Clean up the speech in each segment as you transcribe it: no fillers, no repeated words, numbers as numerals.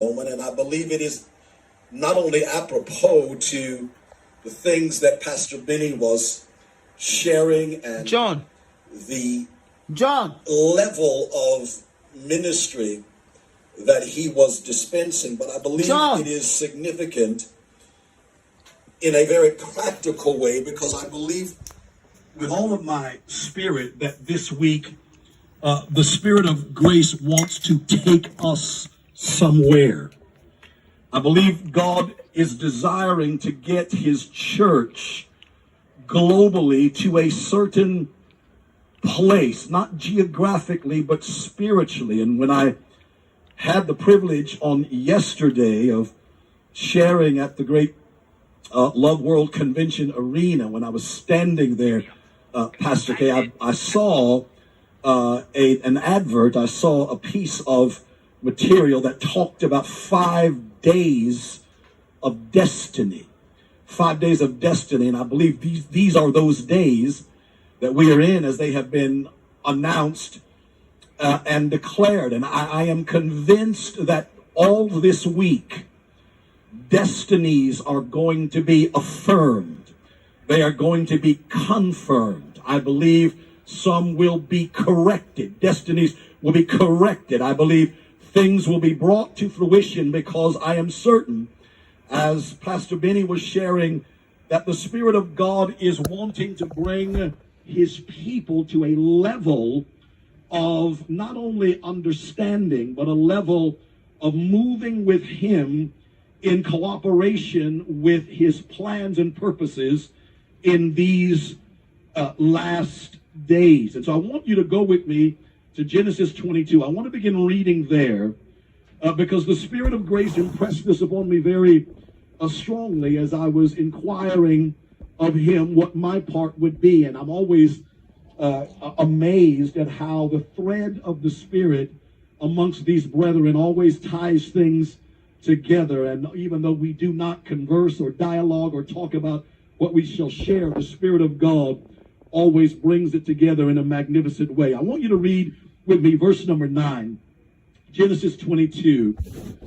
moment, and I believe it is not only apropos to the things that Pastor Benny was sharing and the level of ministry that he was dispensing, but I believe it is significant in a very practical way, because I believe with all of my spirit that this week the Spirit of grace wants to take us somewhere. I believe God is desiring to get his church globally to a certain place, not geographically, but spiritually. And when I had the privilege on yesterday of sharing at the great Love World Convention Arena, when I was standing there, Pastor K, I saw an advert. I saw a piece of material that talked about 5 days of destiny. 5 days of destiny. And I believe these are those days that we are in, as they have been announced and declared. And I am convinced that all this week, destinies are going to be affirmed. They are going to be confirmed. I believe some will be corrected. Destinies will be corrected. I believe things will be brought to fruition, because I am certain, as Pastor Benny was sharing, that the Spirit of God is wanting to bring his people to a level of not only understanding, but a level of moving with him in cooperation with his plans and purposes in these last days. And so I want you to go with me to Genesis 22. I want to begin reading there because the Spirit of grace impressed this upon me very strongly as I was inquiring of him what my part would be. And I'm always amazed at how the thread of the Spirit amongst these brethren always ties things together. And even though we do not converse or dialogue or talk about what we shall share, the Spirit of God always brings it together in a magnificent way. I want you to read with me verse number 9, Genesis 22.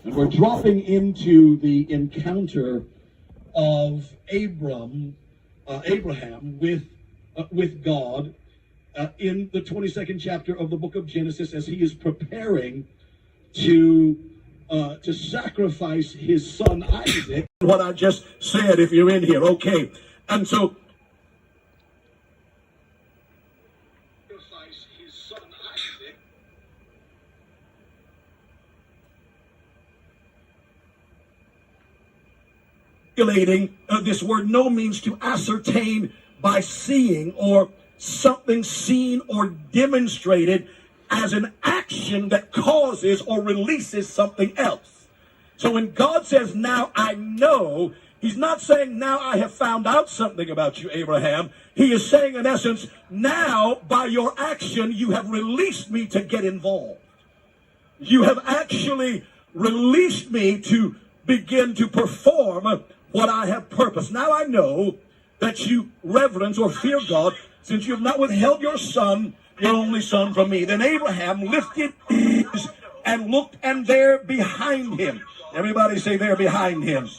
And we're dropping into the encounter of Abraham with God in the 22nd chapter of the book of Genesis, as he is preparing to sacrifice his son Isaac. What I just said, if you're in here, okay. And so his son Isaac. This word "know" means to ascertain by seeing, or something seen or demonstrated as an action that causes or releases something else. So when God says, "Now I know," he's not saying, "Now I have found out something about you, Abraham." He is saying, in essence, "Now by your action, you have released me to get involved. You have actually released me to begin to perform what I have purposed. Now I know that you reverence or fear God, since you have not withheld your son, your only son, from me." Then Abraham lifted his and looked, and there behind him, everybody say there behind him,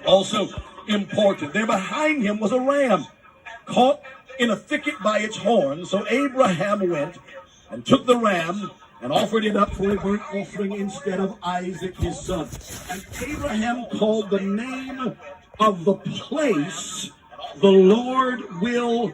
also important, there behind him was a ram caught in a thicket by its horn. So Abraham went and took the ram and offered it up for a burnt offering instead of Isaac his son. And Abraham called the name of the place, "The Lord will